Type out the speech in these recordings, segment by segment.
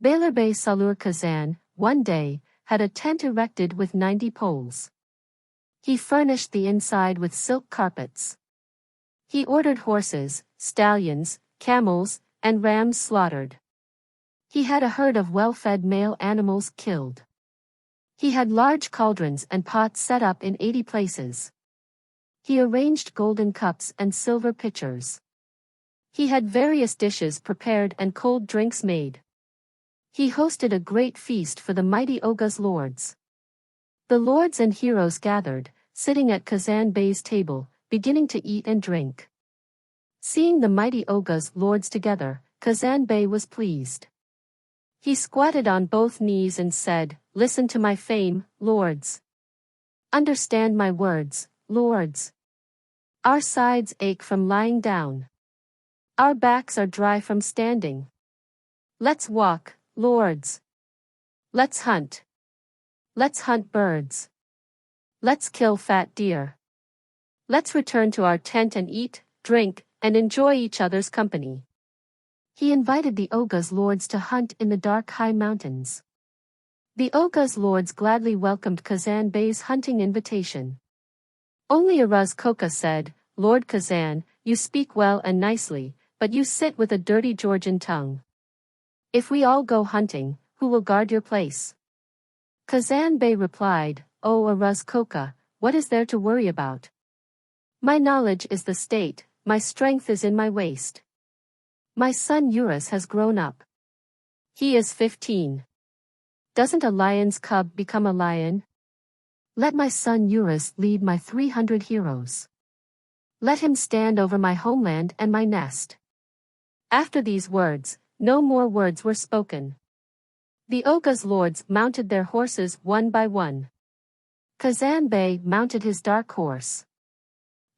Beylerbey Salur Kazan, one day, had a tent erected with 90 poles. He furnished the inside with silk carpets. He ordered horses, stallions, camels, and rams slaughtered. He had a herd of well-fed male animals killed. He had large cauldrons and pots set up in 80 places. He arranged golden cups and silver pitchers. He had various dishes prepared and cold drinks made. He hosted a great feast for the mighty Oga's lords. The lords and heroes gathered, sitting at Kazan Bey's table, beginning to eat and drink. Seeing the mighty Oga's lords together, Kazan Bey was pleased. He squatted on both knees and said, "Listen to my fame, lords. Understand my words, lords. Our sides ache from lying down. Our backs are dry from standing. Let's walk, lords. Let's hunt. Let's hunt birds. Let's kill fat deer. Let's return to our tent and eat, drink, and enjoy each other's company." He invited the Oga's lords to hunt in the dark high mountains. The Oga's lords gladly welcomed Kazan Bey's hunting invitation. Only Araz Koka said, "Lord Kazan, you speak well and nicely, but you sit with a dirty Georgian tongue. If we all go hunting, who will guard your place?" Kazan Bey replied, "O Araz Koka, what is there to worry about? My knowledge is the state, my strength is in my waist. My son Urus has grown up. He is 15. Doesn't a lion's cub become a lion? Let my son Urus lead my 300 heroes. Let him stand over my homeland and my nest." After these words, no more words were spoken. The Oga's lords mounted their horses one by one. Kazan Bey mounted his dark horse.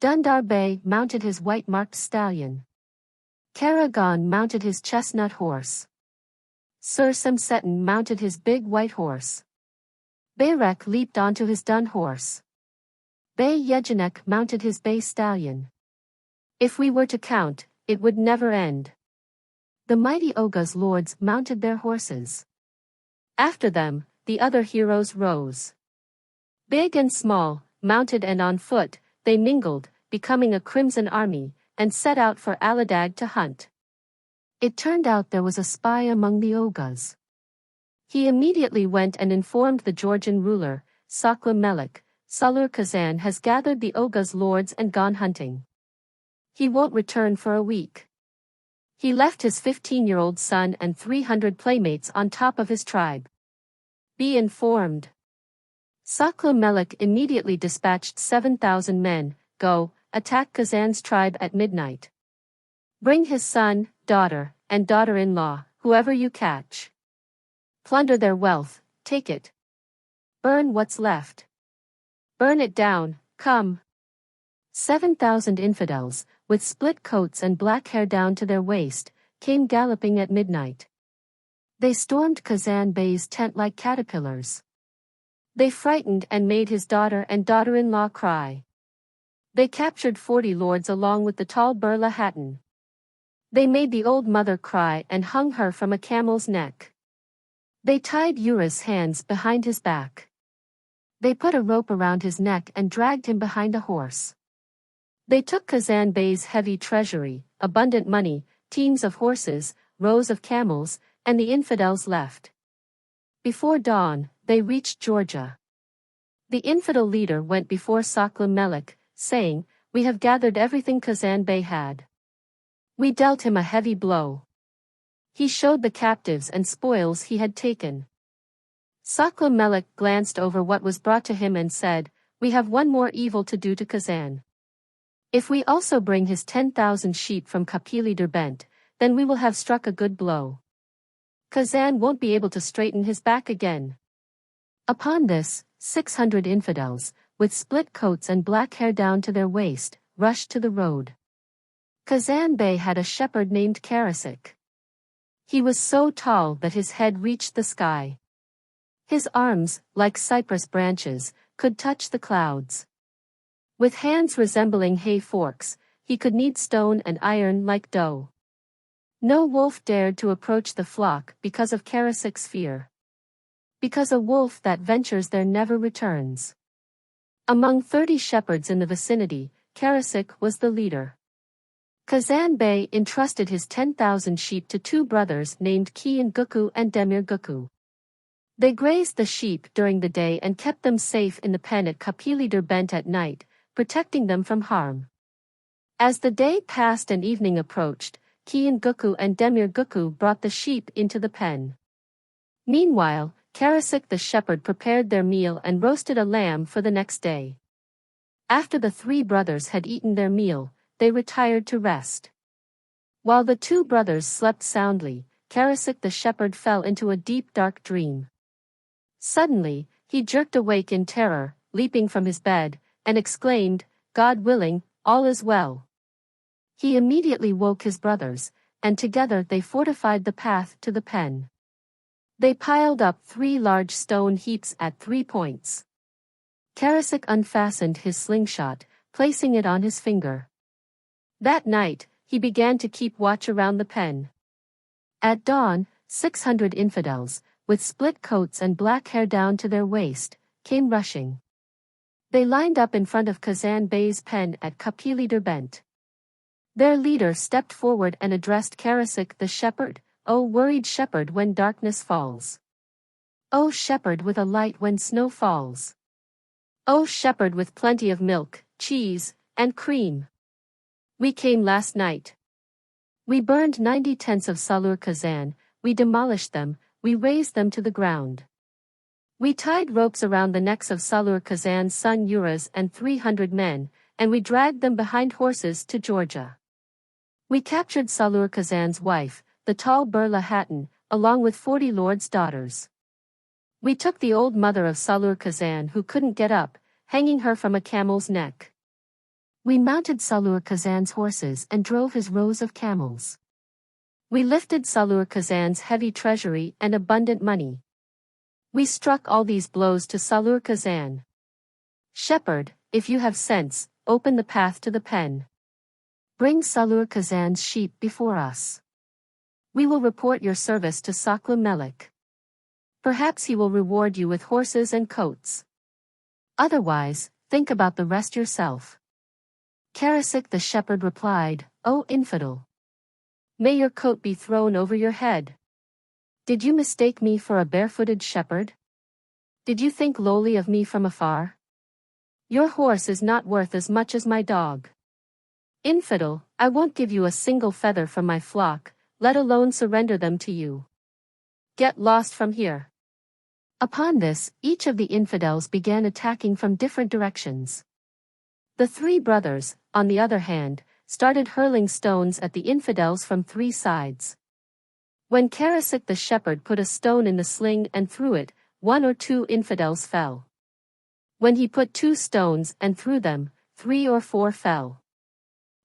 Dundar Bey mounted his white-marked stallion. Karagan mounted his chestnut horse. Sir Samsetan mounted his big white horse. Bayrek leaped onto his dun horse. Bey Yejanek mounted his bay stallion. If we were to count, it would never end. The mighty Oga's lords mounted their horses. After them, the other heroes rose. Big and small, mounted and on foot, they mingled, becoming a crimson army, and set out for Aladag to hunt. It turned out there was a spy among the Ogas. He immediately went and informed the Georgian ruler, Sakla Melik, "Salur Kazan has gathered the Oga's lords and gone hunting. He won't return for a week. He left his 15-year-old son and 300 playmates on top of his tribe. Be informed." Sakla Melik immediately dispatched 7,000 men, "Go, attack Kazan's tribe at midnight. Bring his son, daughter, and daughter-in-law, whoever you catch. Plunder their wealth, take it. Burn what's left. Burn it down, come." 7,000 infidels, with split coats and black hair down to their waist, came galloping at midnight. They stormed Kazan Bey's tent like caterpillars. They frightened and made his daughter and daughter-in-law cry. They captured 40 lords along with the tall Burla Hatton. They made the old mother cry and hung her from a camel's neck. They tied Urus' hands behind his back. They put a rope around his neck and dragged him behind a horse. They took Kazan Bey's heavy treasury, abundant money, teams of horses, rows of camels, and the infidels left. Before dawn, they reached Georgia. The infidel leader went before Sakla Melik, saying, "We have gathered everything Kazan Bey had. We dealt him a heavy blow." He showed the captives and spoils he had taken. Sakla Melik glanced over what was brought to him and said, "We have one more evil to do to Kazan. If we also bring his 10,000 sheep from Kapili Derbent, then we will have struck a good blow. Kazan won't be able to straighten his back again." Upon this, 600 infidels, with split coats and black hair down to their waist, rushed to the road. Kazan Bey had a shepherd named Karasik. He was so tall that his head reached the sky. His arms, like cypress branches, could touch the clouds. With hands resembling hay forks, he could knead stone and iron like dough. No wolf dared to approach the flock because of Karasik's fear. Because a wolf that ventures there never returns. Among 30 shepherds in the vicinity, Karasik was the leader. Kazan Bey entrusted his 10,000 sheep to two brothers named Kian Guku and Demir Guku. They grazed the sheep during the day and kept them safe in the pen at Kapili Derbent at night, protecting them from harm. As the day passed and evening approached, Kian Guku and Demir Guku brought the sheep into the pen. Meanwhile, Karasik the shepherd prepared their meal and roasted a lamb for the next day. After the three brothers had eaten their meal, they retired to rest. While the two brothers slept soundly, Karasik the shepherd fell into a deep dark dream. Suddenly, he jerked awake in terror, leaping from his bed, and exclaimed, "God willing, all is well." He immediately woke his brothers, and together they fortified the path to the pen. They piled up 3 large stone heaps at 3 points. Karasik unfastened his slingshot, placing it on his finger. That night, he began to keep watch around the pen. At dawn, 600 infidels, with split coats and black hair down to their waist, came rushing. They lined up in front of Kazan Bey's pen at Kapili Derbent. Their leader stepped forward and addressed Karasik the shepherd, "O worried shepherd when darkness falls. O shepherd with a light when snow falls. O shepherd with plenty of milk, cheese, and cream. We came last night. We burned 90 tents of Salur Kazan, we demolished them, we razed them to the ground. We tied ropes around the necks of Salur Kazan's son Uras and 300 men, and we dragged them behind horses to Georgia. We captured Salur Kazan's wife, the tall Burla Hatun, along with 40 lords' daughters. We took the old mother of Salur Kazan who couldn't get up, hanging her from a camel's neck. We mounted Salur Kazan's horses and drove his rows of camels. We lifted Salur Kazan's heavy treasury and abundant money. We struck all these blows to Salur Kazan. Shepherd, if you have sense, open the path to the pen. Bring Salur Kazan's sheep before us. We will report your service to Saklu Melik. Perhaps he will reward you with horses and coats. Otherwise, think about the rest yourself." Karasik the shepherd replied, "O infidel! May your coat be thrown over your head. Did you mistake me for a barefooted shepherd? Did you think lowly of me from afar? Your horse is not worth as much as my dog. Infidel, I won't give you a single feather from my flock, let alone surrender them to you. Get lost from here." Upon this, each of the infidels began attacking from different directions. The three brothers, on the other hand, started hurling stones at the infidels from 3 sides. When Karasik the shepherd put a stone in the sling and threw it, 1 or 2 infidels fell. When he put 2 stones and threw them, 3 or 4 fell.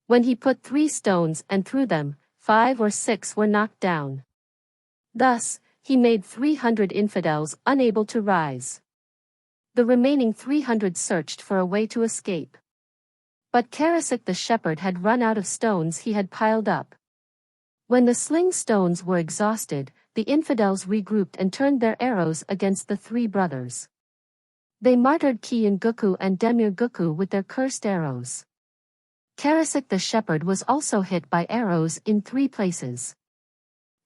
When he put 3 stones and threw them, 5 or 6 were knocked down. Thus, he made 300 infidels unable to rise. The remaining 300 searched for a way to escape. But Karasik the shepherd had run out of stones he had piled up. When the sling stones were exhausted, the infidels regrouped and turned their arrows against the 3 brothers. They martyred Kian Guku and Demir Guku with their cursed arrows. Karasik the shepherd was also hit by arrows in 3 places.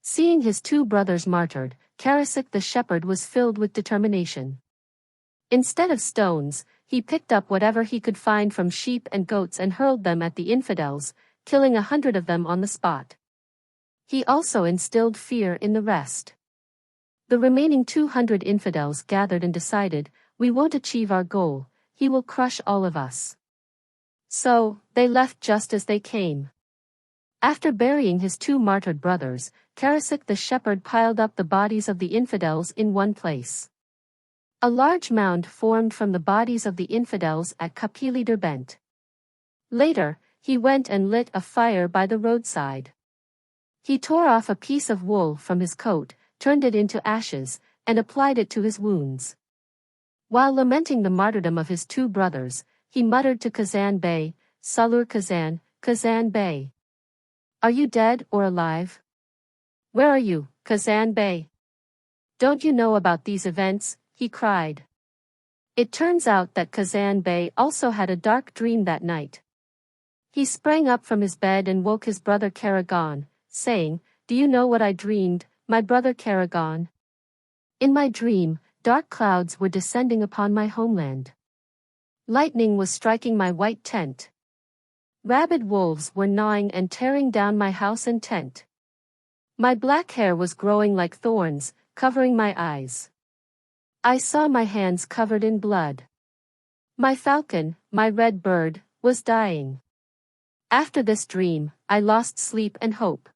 Seeing his 2 brothers martyred, Karasik the shepherd was filled with determination. Instead of stones, he picked up whatever he could find from sheep and goats and hurled them at the infidels, killing 100 of them on the spot. He also instilled fear in the rest. The remaining 200 infidels gathered and decided, "We won't achieve our goal, he will crush all of us." So, they left just as they came. After burying his 2 martyred brothers, Karasik the shepherd piled up the bodies of the infidels in one place. A large mound formed from the bodies of the infidels at Kapili Derbent. Later, he went and lit a fire by the roadside. He tore off a piece of wool from his coat, turned it into ashes, and applied it to his wounds. While lamenting the martyrdom of his 2 brothers, he muttered to Kazan Bey, "Salur Kazan, Kazan Bey. Are you dead or alive? Where are you, Kazan Bey? Don't you know about these events? He cried. It turns out that Kazan Bey also had a dark dream that night. He sprang up from his bed and woke his brother Karagan, saying, "Do you know what I dreamed, my brother Karagan? In my dream, dark clouds were descending upon my homeland. Lightning was striking my white tent. Rabid wolves were gnawing and tearing down my house and tent. My black hair was growing like thorns, covering my eyes. I saw my hands covered in blood. My falcon, my red bird, was dying. After this dream, I lost sleep and hope.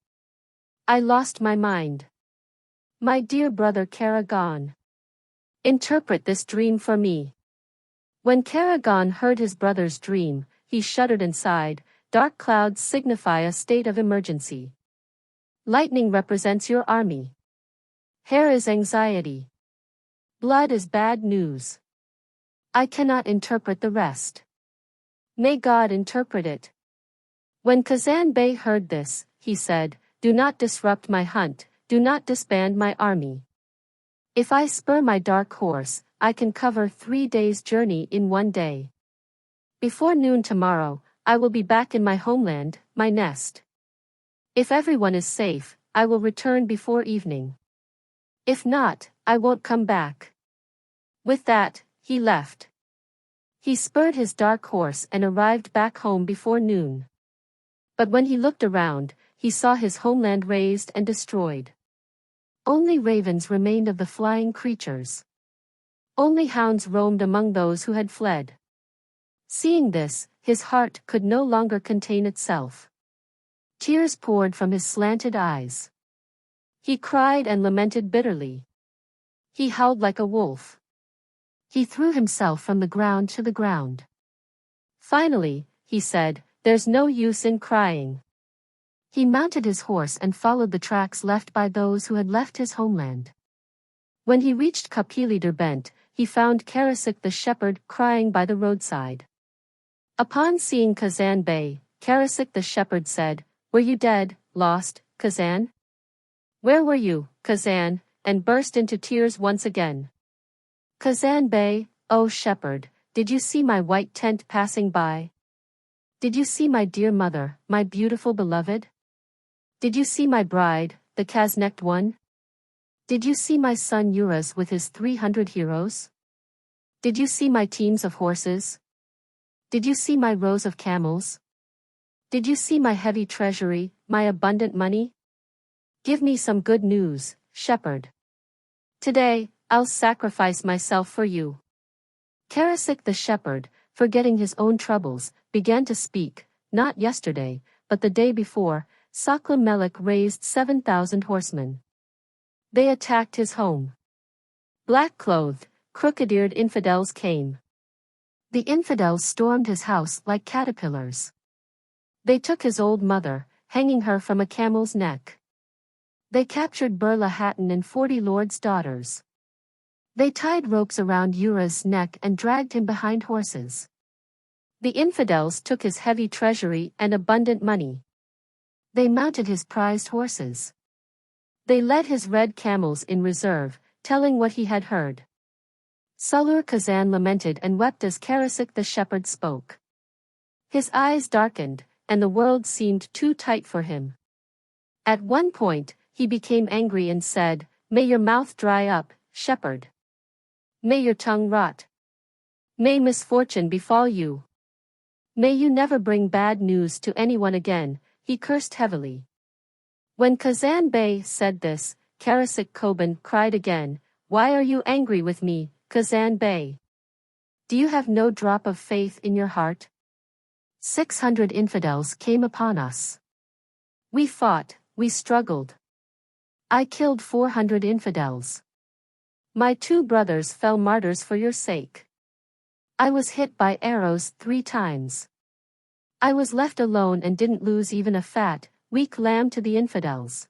I lost my mind. My dear brother Karagan, interpret this dream for me." When Karagan heard his brother's dream, he shuddered and sighed. Dark clouds signify a state of emergency. Lightning represents your army. Hair is anxiety. Blood is bad news. I cannot interpret the rest. May God interpret it. When Kazan Bey heard this, he said, "Do not disrupt my hunt, do not disband my army. If I spur my dark horse, I can cover 3 days' journey in 1 day. Before noon tomorrow, I will be back in my homeland, my nest. If everyone is safe, I will return before evening. If not, I won't come back." With that, he left. He spurred his dark horse and arrived back home before noon. But when he looked around, he saw his homeland razed and destroyed. Only ravens remained of the flying creatures. Only hounds roamed among those who had fled. Seeing this, his heart could no longer contain itself. Tears poured from his slanted eyes. He cried and lamented bitterly. He howled like a wolf. He threw himself from the ground to the ground. Finally, he said, "There's no use in crying." He mounted his horse and followed the tracks left by those who had left his homeland. When he reached Kapili Derbent, he found Karasik the shepherd crying by the roadside. Upon seeing Kazan Bey, Karasik the shepherd said, "Were you dead, lost, Kazan? Where were you, Kazan?" and burst into tears once again. Kazan Bey, "Oh shepherd, did you see my white tent passing by? Did you see my dear mother, my beautiful beloved? Did you see my bride, the Kaznecked one? Did you see my son Uras with his 300 heroes? Did you see my teams of horses? Did you see my rows of camels? Did you see my heavy treasury, my abundant money? Give me some good news, shepherd. Today, I'll sacrifice myself for you." Karasik the shepherd, forgetting his own troubles, began to speak. Not yesterday, but the day before, Sakla Melik raised 7,000 horsemen. They attacked his home. Black-clothed, crooked-eared infidels came. The infidels stormed his house like caterpillars. They took his old mother, hanging her from a camel's neck. They captured Burla Hatton and 40 lords' daughters. They tied ropes around Ura's neck and dragged him behind horses. The infidels took his heavy treasury and abundant money. They mounted his prized horses. They led his red camels in reserve, telling what he had heard. Salur Kazan lamented and wept as Karasik the shepherd spoke. His eyes darkened, and the world seemed too tight for him. At one point, he became angry and said, "May your mouth dry up, shepherd. May your tongue rot. May misfortune befall you. May you never bring bad news to anyone again," he cursed heavily. When Kazan Bey said this, Karasik Koban cried again, "Why are you angry with me, Kazan Bey? Do you have no drop of faith in your heart? 600 infidels came upon us. We fought, we struggled. I killed 400 infidels. My 2 brothers fell martyrs for your sake. I was hit by arrows 3 times. I was left alone and didn't lose even a fat, weak lamb to the infidels.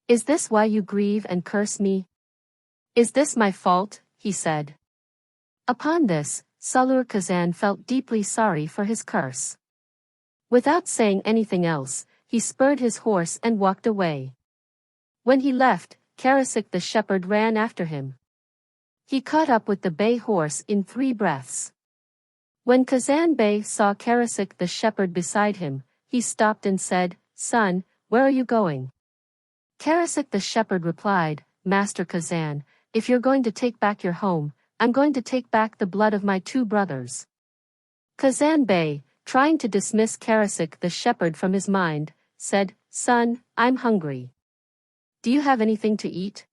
Is this why you grieve and curse me? Is this my fault?" he said. Upon this, Salur Kazan felt deeply sorry for his curse. Without saying anything else, he spurred his horse and walked away. When he left, Karasik the shepherd ran after him. He caught up with the bay horse in 3 breaths. When Kazan Bey saw Karasik the shepherd beside him, he stopped and said, "Son, where are you going?" Karasik the shepherd replied, "Master Kazan, if you're going to take back your home, I'm going to take back the blood of my 2 brothers." Kazan Bey, trying to dismiss Karasik the shepherd from his mind, said, "Son, I'm hungry. Do you have anything to eat?"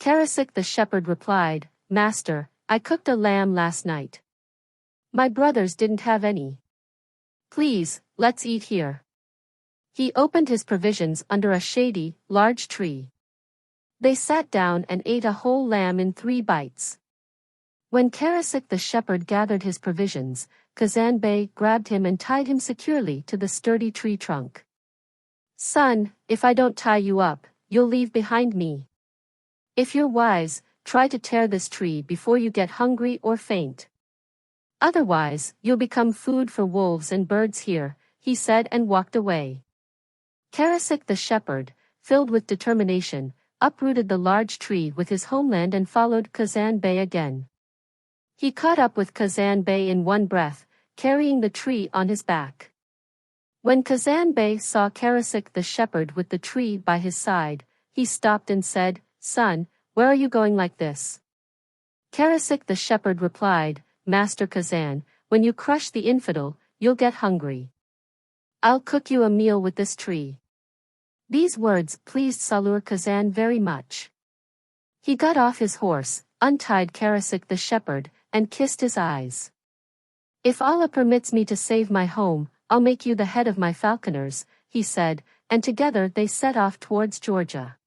Karasik the shepherd replied, "Master, I cooked a lamb last night. My brothers didn't have any. Please, let's eat here." He opened his provisions under a shady, large tree. They sat down and ate a whole lamb in 3 bites. When Karasik the shepherd gathered his provisions, Kazan Bey grabbed him and tied him securely to the sturdy tree trunk. "Son, if I don't tie you up, you'll leave behind me. If you're wise, try to tear this tree before you get hungry or faint. Otherwise, you'll become food for wolves and birds here," he said and walked away. Karasik the shepherd, filled with determination, uprooted the large tree with his homeland and followed Kazan Bey again. He caught up with Kazan Bey in 1 breath, carrying the tree on his back. When Kazan Bey saw Karasik the shepherd with the tree by his side, he stopped and said, "Son, where are you going like this?" Karasik the shepherd replied, "Master Kazan, when you crush the infidel, you'll get hungry. I'll cook you a meal with this tree." These words pleased Salur Kazan very much. He got off his horse, untied Karasik the shepherd, and kissed his eyes. "If Allah permits me to save my home, I'll make you the head of my falconers," he said, and together they set off towards Georgia.